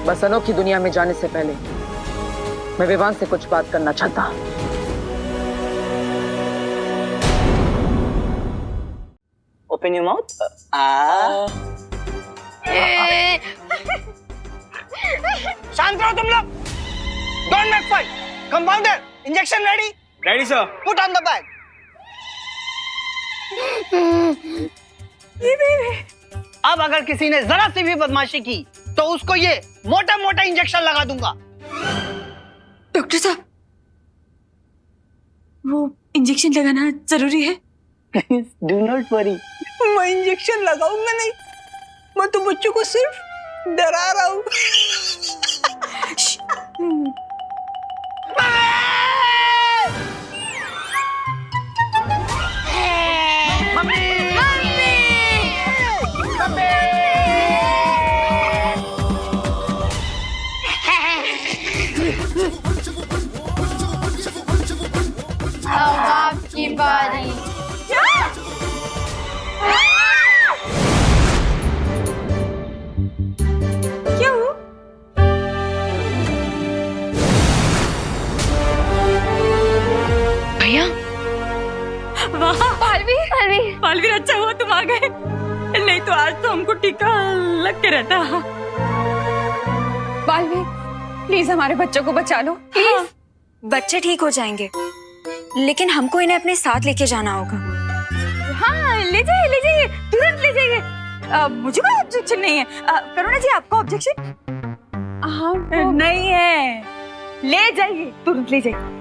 बस अनोखी दुनिया में जाने से पहले मैं विवान से कुछ बात करना चाहता हूं। Open your mouth. शांत रहो तुम लोग। Don't make fight. Compounder, injection ready? Ready, sir. Put on the bag. अब अगर किसी ने जरा सी भी बदमाशी की तो उसको ये मोटा मोटा इंजेक्शन लगा दूंगा। डॉक्टर साहब, वो इंजेक्शन लगाना जरूरी है? Do not worry. मैं इंजेक्शन लगाऊंगा नहीं, मैं तो बच्चों को सिर्फ डरा रहा हूँ। अब आपकी बारी। क्यों? बालवीर अच्छा हुआ तुम आ गए, नहीं तो आज तो हमको टीका लग के रहता। बालवीर प्लीज हमारे बच्चों को बचा लो प्लीज। हाँ, बच्चे ठीक हो जाएंगे, लेकिन हमको इन्हें अपने साथ लेके जाना होगा। हाँ ले जाइए तुरंत ले जाइए। मुझे कोई ऑब्जेक्शन नहीं है। करुणा जी आपको ऑब्जेक्शन? हाँ नहीं है, ले जाइए तुरंत ले जाइए।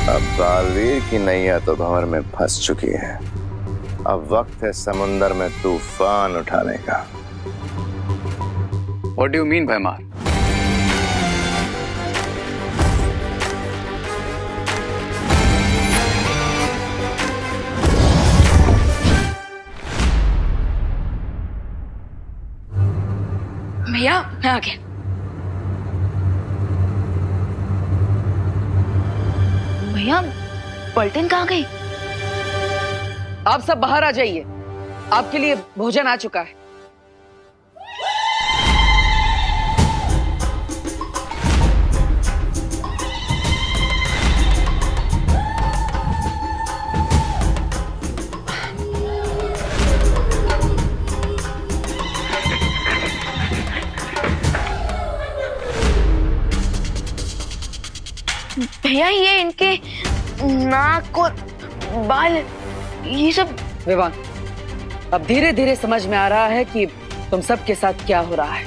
अब बालवीर की नैया तो भंवर में फंस चुकी है। अब वक्त है समुंदर में तूफान उठाने का। What do you mean, भैमार? भैया मैं आ गया। भैया पलटन कहाँ गई? आप सब बाहर आ जाइए, आपके लिए भोजन आ चुका है। भैया ये इनके नाक और बाल ये सब। विवान, अब धीरे धीरे समझ में आ रहा है कि तुम सबके साथ क्या हो रहा है।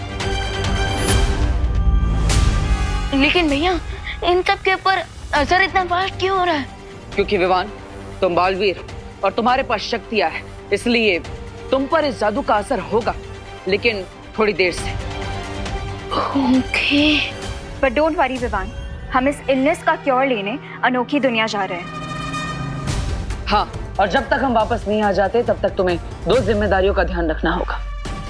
लेकिन भैया इन सब के ऊपर असर इतना फास्ट क्यों हो रहा है? क्योंकि विवान तुम बालवीर और तुम्हारे पास शक्तियां है, इसलिए तुम पर इस जादू का असर होगा, लेकिन थोड़ी देर से। Okay. But don't worry Vivaan, हम इस इलनेस का क्योर लेने अनोखी दुनिया जा रहे हैं। हाँ, और जब तक हम वापस नहीं आ जाते तब तक तुम्हें 2 जिम्मेदारियों का ध्यान रखना होगा।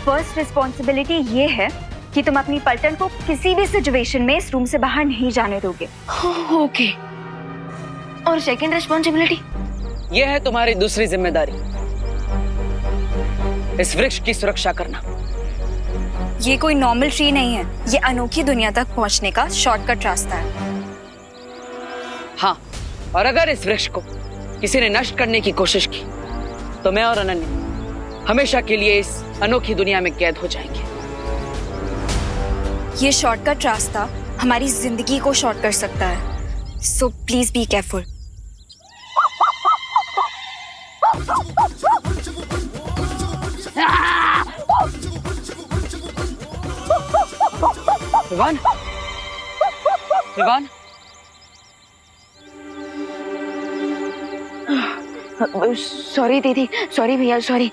फर्स्ट रिस्पॉन्सिबिलिटी ये है कि तुम अपनी पलटन को किसी भी सिचुएशन में इस रूम से बाहर नहीं जाने दोगे। ओके। और सेकंड रिस्पॉन्सिबिलिटी? ये है तुम्हारी दूसरी जिम्मेदारी, इस वृक्ष की सुरक्षा करना। ये कोई नॉर्मल ट्री नहीं है, ये अनोखी दुनिया तक पहुंचने का शॉर्टकट रास्ता है। हाँ, और अगर इस वृक्ष को किसी ने नष्ट करने की कोशिश की तो मैं और अनन्या हमेशा के लिए इस अनोखी दुनिया में कैद हो जाएंगे। ये शॉर्टकट रास्ता हमारी जिंदगी को शॉर्ट कर सकता है, so please be careful. Vivaan, Vivaan, sorry दीदी, सॉरी भैया, सॉरी।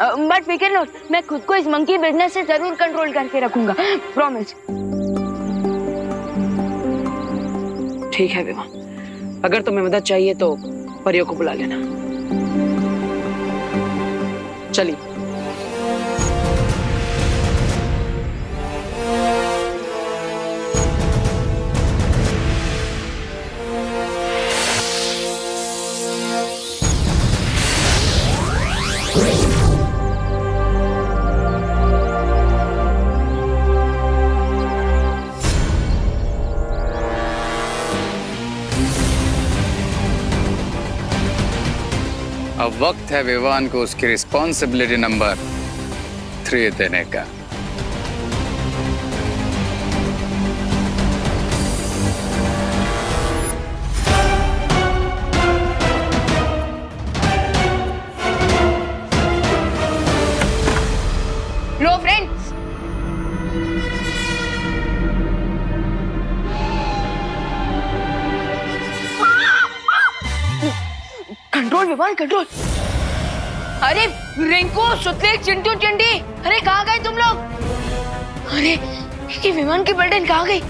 बट फिकर नॉट, मैं खुद को इस मंकी बिजनेस से जरूर कंट्रोल करके रखूंगा, प्रॉमिस। ठीक है विवान, अगर तुम्हें मदद चाहिए तो परियों को बुला लेना। चलिए। अब वक्त है विवान को उसकी रिस्पॉन्सिबिलिटी नंबर 3 देने का। लो फ्रेंड्स, कंट्रोल विवान, कंट्रोल। अरे रिंकू, सुतले, चिंटू, चिंटी, अरे कहाँ गए तुम लोग? अरे ये विमान की पलटन कहाँ गई?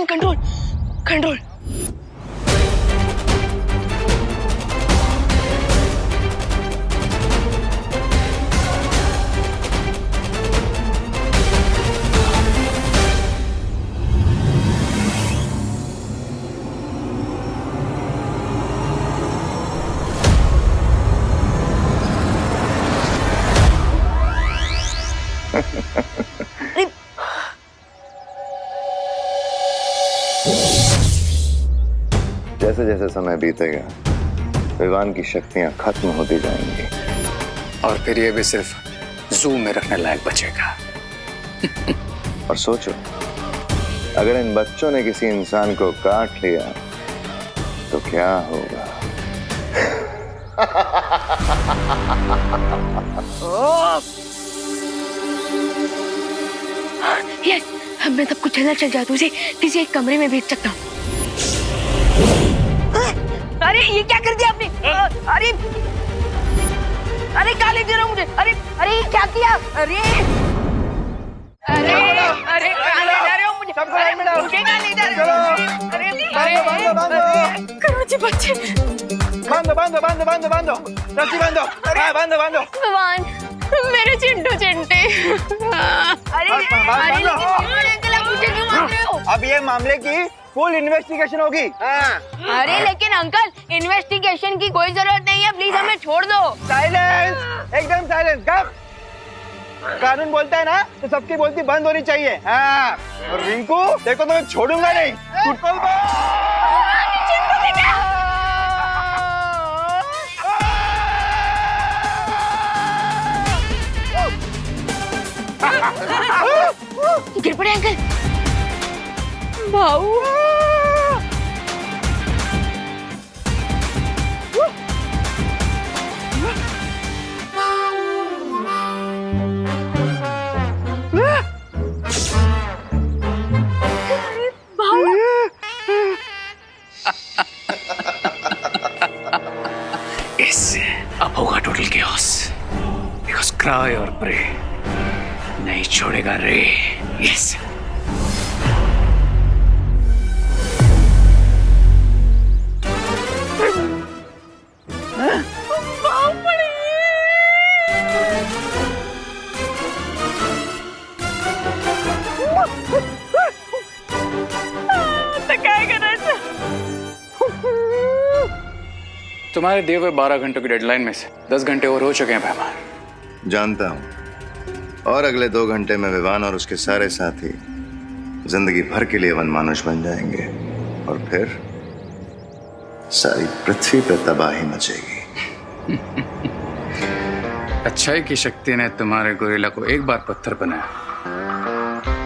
विमान कंट्रोल कंट्रोल। जैसे जैसे समय बीतेगा विमान की शक्तियां खत्म होती जाएंगी और फिर ये भी सिर्फ जू में रखने लायक बचेगा। और सोचो, अगर इन बच्चों ने किसी इंसान को काट लिया तो क्या होगा? यस, अब मैं सबको चलना चल जादू से किसी एक कमरे में भेज सकता हूँ। अरे ये क्या कर दिया आपने? अरे अरे कहाँ ले जा रहा हूँ मुझे? अरे अरे क्या किया? अरे अरे अरे कहाँ ले जा रहे हो मुझे? सबको लाइन में डालो। मुझे कहाँ ले जा रहे हो? अरे बांधो। करुणा जी बच्चे बांधो रस्सी बांधो। बांधो भगवान, मेरे चिंटू चिंटे। अरे अंकल आप मुझे क्यों मार रहे हो? अब ये मामले की फुल इन्वेस्टिगेशन होगी। अरे लेकिन अंकल इन्वेस्टिगेशन की कोई जरूरत नहीं है, प्लीज हमें छोड़ दो। साइलेंस, एकदम साइलेंस। गप। कानून बोलता है ना तो सबकी बोलती बंद होनी चाहिए। हाँ। और रिंकू देखो तो मैं छोड़ूंगा नहीं। गिर पड़े अंकल। भाऊ इससे अब होगा टोटल केओस, बिकॉज़ क्राई और प्रे नहीं छोड़ेगा रे। यस। तुम्हारे दिए हुए 12 घंटों की डेडलाइन में से 10 घंटे और हो चुके हैं मेहमान। जानता हूं, और अगले 2 घंटे में विवान और उसके सारे साथी जिंदगी भर के लिए वनमानुष बन जाएंगे और फिर सारी पृथ्वी पर तबाही मचेगी। अच्छाई की शक्ति ने तुम्हारे गोरिल्ला को एक बार पत्थर बनाया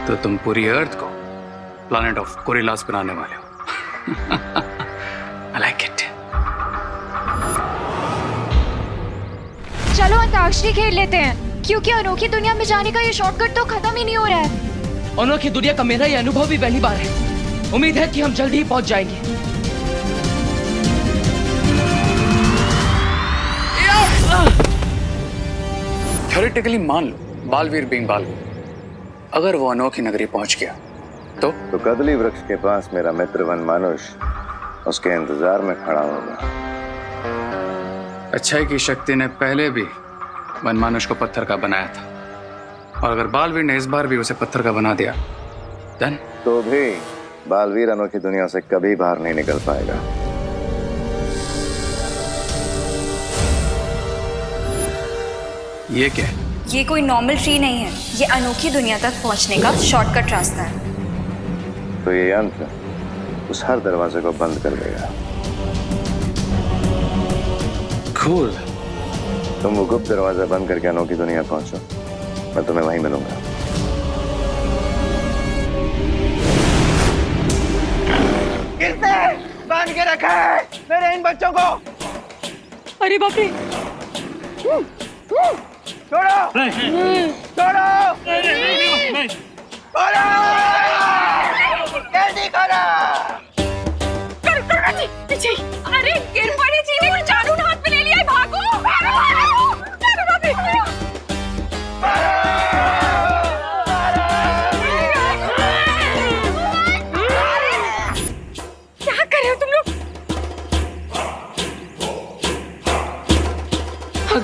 तो तुम पूरी अर्थ को प्लैनेट ऑफ गोरिल्लास बनाने वाले हो। I like it. चलो अंताक्षरी खेल लेते हैं, क्योंकि अनोखी दुनिया में जाने का ये शॉर्टकट तो खत्म ही नहीं हो रहा है। अनोखी दुनिया का मेरा ये अनुभव भी पहली बार है। उम्मीद है कि हम जल्द ही पहुंच जाएंगे। थ्योरेटिकली मान लो बालवीर बीइंग बालवीर, अगर वो अनोखी नगरी पहुंच गया तो कदली वृक्ष के पास मेरा मित्र वनमानुष उसके इंतजार में खड़ा होगा। अच्छाई की शक्ति ने पहले भी वनमानुष को पत्थर का बनाया था, और अगर बालवीर ने इस बार भी उसे पत्थर का बना दिया देन तो भी बालवीर अनोखी दुनिया से कभी बाहर नहीं निकल पाएगा। ये क्या है? ये कोई नॉर्मल ट्री नहीं है, ये अनोखी दुनिया तक पहुंचने का शॉर्टकट रास्ता है। तो ये यंत्र उस हर दरवाजे को बंद कर देगा। Cool. तुम वो गुप्त दरवाजा बंद करके अनोखी दुनिया पहुंचो, मैं तुम्हें वहीं मिलूंगा। किसने बांध के रखा है मेरे इन बच्चों को? अरे बाप रे! छोड़ो! छोड़ो! छोड़ो! जल्दी करो! करुणा जी, पीछे! अरे गिर पड़े जी ने जादू हाथ में ले लिया है, भागो!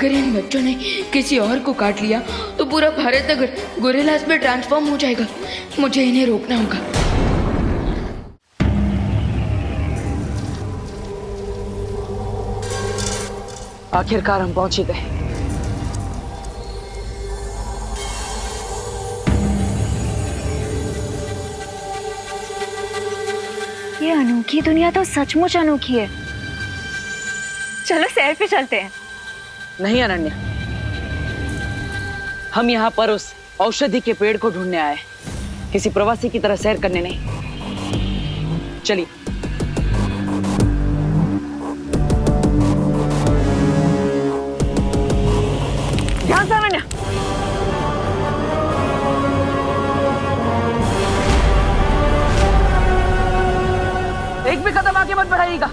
अगर इन बच्चों ने किसी और को काट लिया तो पूरा भारत अगर गोरिल्लास में ट्रांसफॉर्म हो जाएगा। मुझे इन्हें रोकना होगा। आखिरकार हम पहुंच ही गए। ये अनोखी दुनिया तो सचमुच अनोखी है। चलो सैर पे चलते हैं। नहीं अनन्या, हम यहाँ पर उस औषधि के पेड़ को ढूंढने आए, किसी प्रवासी की तरह सैर करने नहीं। चलिए। ध्यान से अनन्या। एक भी कदम आगे मत बढ़ाइएगा।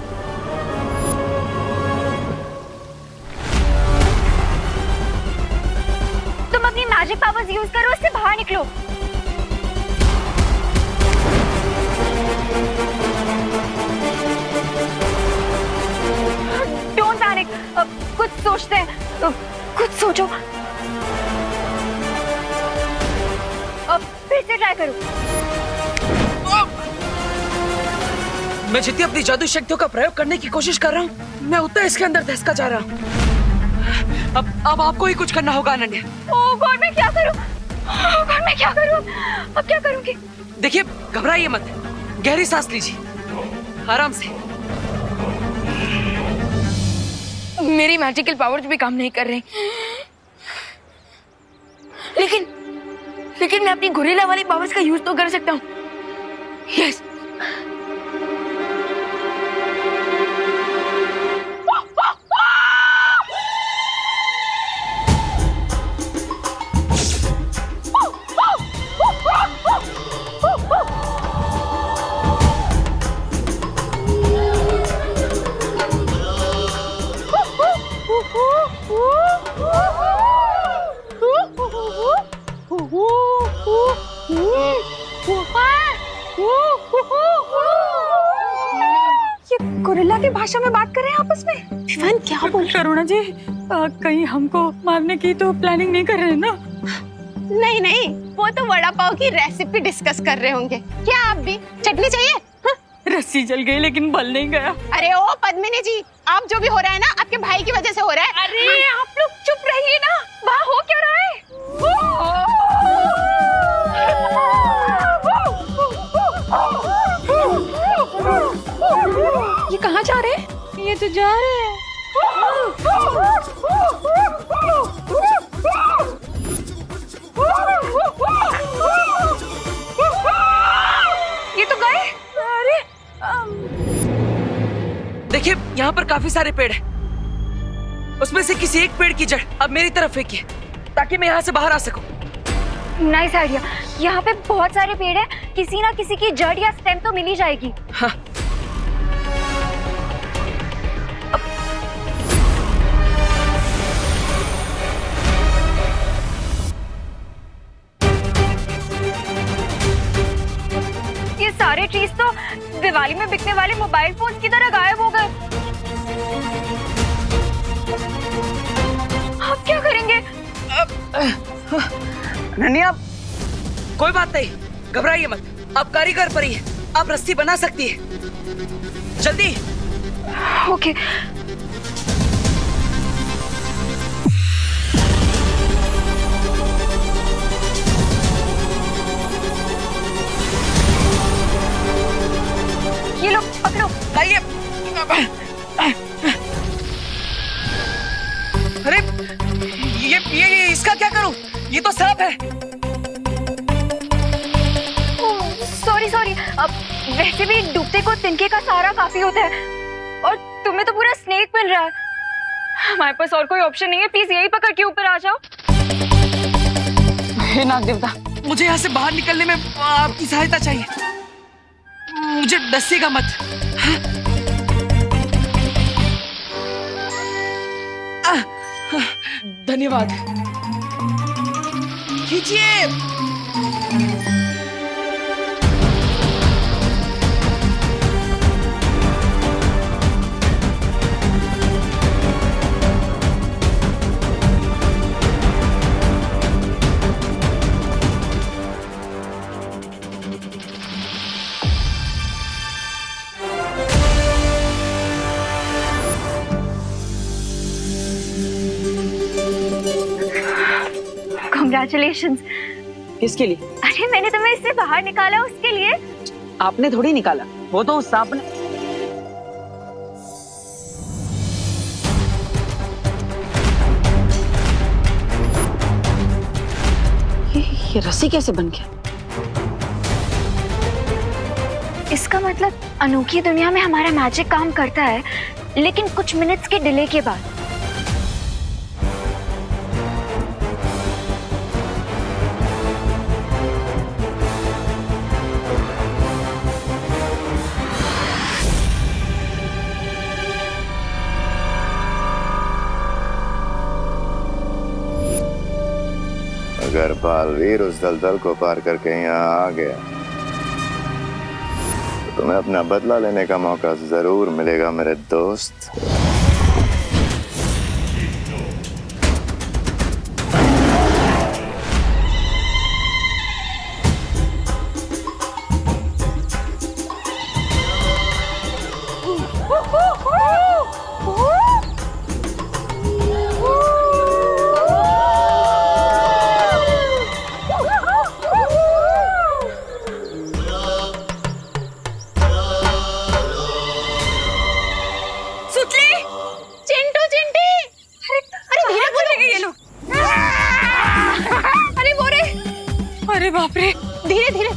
तुम अपनी मैजिक पावर्स यूज करो, उससे बाहर निकलो। डोंट पैनिक, कुछ सोचते हैं, कुछ सोचो। फिर से ट्राई करो। मैं जितनी अपनी जादू शक्तियों का प्रयोग करने की कोशिश कर रहा हूँ, मैं उतना इसके अंदर धंसता जा रहा हूँ। अब आपको ही कुछ करना होगा अनन्या। ओह गॉड, मैं क्या करूं? ओह गॉड, मैं क्या करूं? अब क्या करूंगी? देखिए, घबराइए मत, गहरी सांस लीजिए, आराम से। मेरी मैजिकल पावर्स भी काम नहीं कर रही। लेकिन मैं अपनी गोरिल्ला वाली पावर्स का यूज तो कर सकता हूँ। यस। ये गोरिल्ला की भाषा में बात कर रहे हैं आपस में। विवान क्या बोल रहे? करुणा जी, कहीं हमको मारने की तो प्लानिंग नहीं कर रहे हैं ना? नहीं नहीं, वो तो वड़ा पाव की रेसिपी डिस्कस कर रहे होंगे। क्या आप भी चटनी चाहिए? हाँ? रस्सी जल गई लेकिन बल नहीं गया। अरे ओ पद्मिनी जी, आप जो भी हो रहा है ना, आपके भाई की वजह से हो रहा है। अरे आप लोग चुप रहिए ना, वहाँ हो क्या रहा है? ये कहाँ जा रहे हैं? ये तो जा रहे हैं। ये तो गए। अरे देखिए, यहाँ पर काफी सारे पेड़ हैं। उसमें से किसी एक पेड़ की जड़ अब मेरी तरफ फेंकिए, ताकि मैं यहाँ से बाहर आ सकूं। Nice idea. यहाँ पे बहुत सारे पेड़ हैं, किसी ना किसी की जड़ या स्टेम तो मिल ही जाएगी। हाँ। ये सारे ट्रीज तो दिवाली में बिकने वाले मोबाइल फोन्स की तरह गायब हो गए। अब क्या करेंगे? अनन्या, कोई बात नहीं, घबराइए मत। आप कारीगर परी हैं, आप रस्सी बना सकती है। जल्दी। ओके। ये लो, पकड़ो। लाइए। अरे ये इसका क्या करूं? ये तो सांप है। सॉरी। अब वैसे भी डूबते को तिनके का सहारा काफी होता है, और तुम्हें तो पूरा स्नेक मिल रहा है। हमारे पास और कोई ऑप्शन नहीं है, प्लीज यही पकड़ के ऊपर आ जाओ। हे नाग देवता, मुझे यहाँ से बाहर निकलने में आपकी सहायता चाहिए। मुझे डसेगा मत। धन्यवाद। खींचिए। कॉन्ग्रेचुलेशन। किसके लिए? अरे मैंने तुम्हें इससे बाहर निकाला उसके लिए। आपने थोड़ी निकाला, वो तो उस सांप ने। ये रस्सी कैसे बन गया? इसका मतलब अनोखी दुनिया में हमारा मैजिक काम करता है, लेकिन कुछ मिनट्स के डिले के बाद। अगर बालवीर उस दलदल को पार करके यहाँ आ गया तो तुम्हें अपना बदला लेने का मौका जरूर मिलेगा मेरे दोस्त। अरे बाप रे, धीरे धीरे।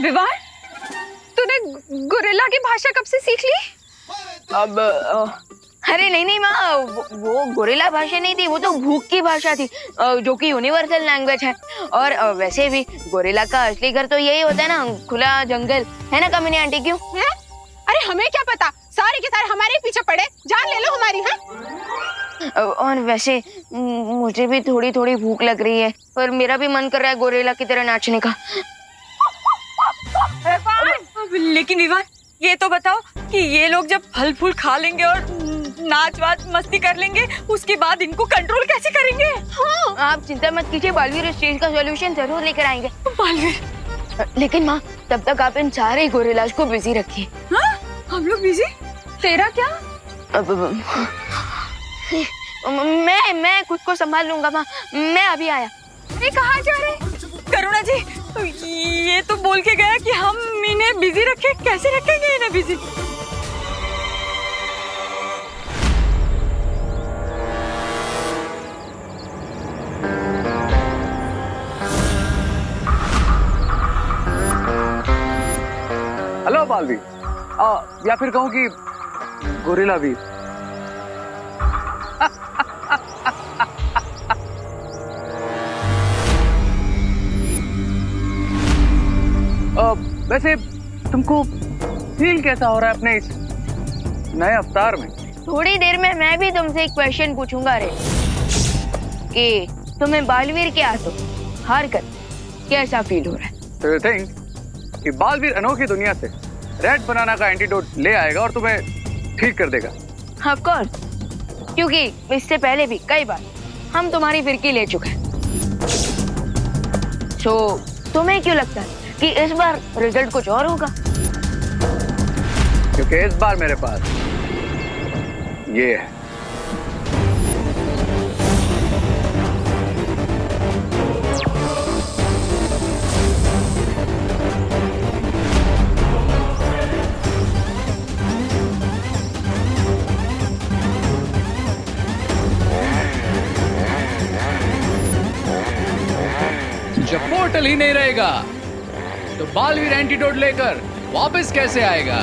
विवान, तूने गोरिल्ला की भाषा कब से सीख ली? अब अरे नहीं माँ, वो गोरिल्ला भाषा नहीं थी, वो तो भूख की भाषा थी, जो कि यूनिवर्सल लैंग्वेज है। और वैसे भी गोरिल्ला का असली घर तो यही होता है ना, खुला जंगल, है ना कामिनी आंटी? क्यों है? अरे हमें क्या पता, सारे के सारे हमारे पीछे पड़े, जान ले लो हमारी। है? और वैसे मुझे भी थोड़ी थोड़ी भूख लग रही है, पर मेरा भी मन कर रहा है गोरिल्ला की तरह नाचने का। लेकिन विवान, ये तो बताओ कि ये लोग जब फल फूल खा लेंगे और नाच वाच मस्ती कर लेंगे, उसके बाद इनको कंट्रोल कैसे करेंगे? हाँ। आप चिंता मत कीजिए, बालवीर इस चीज का सॉल्यूशन जरूर लेकर आएंगे। बालवीर, लेकिन माँ तब तक आप इन सारे गोरिल्लाज को बिजी रखिए। हाँ? हम लोग बिजी? तेरा क्या? मैं खुद को संभाल लूंगा माँ, मैं अभी आया। अरे कहाँ जा रहे? करुणा जी, ये तो बोल के गया कि हम इन्हें बिजी रखें, कैसे रखेंगे इन्हें बिजी? हेलो बालवीर, या फिर कहूँ कि गोरिल्ला वीर। वैसे तुमको फील कैसा हो रहा है अपने इस नए अवतार में? थोड़ी देर में मैं भी तुमसे एक क्वेश्चन पूछूंगा रे, कि तुम्हें बालवीर के हाथों हार कर कैसा फील हो रहा है? तो यू थिंक कि बालवीर अनोखी दुनिया से रेड बनाना का एंटीडोट ले आएगा और तुम्हें ठीक कर देगा? ऑफ कोर्स, क्योंकि इससे पहले भी कई बार हम तुम्हारी फिरकी ले चुके हैं। तो तुम्हें क्यों लगता है कि इस बार रिजल्ट कुछ और होगा? क्योंकि इस बार मेरे पास ये है। जब पोर्टल ही नहीं रहेगा तो बालवीर एंटीडोट लेकर वापस कैसे आएगा?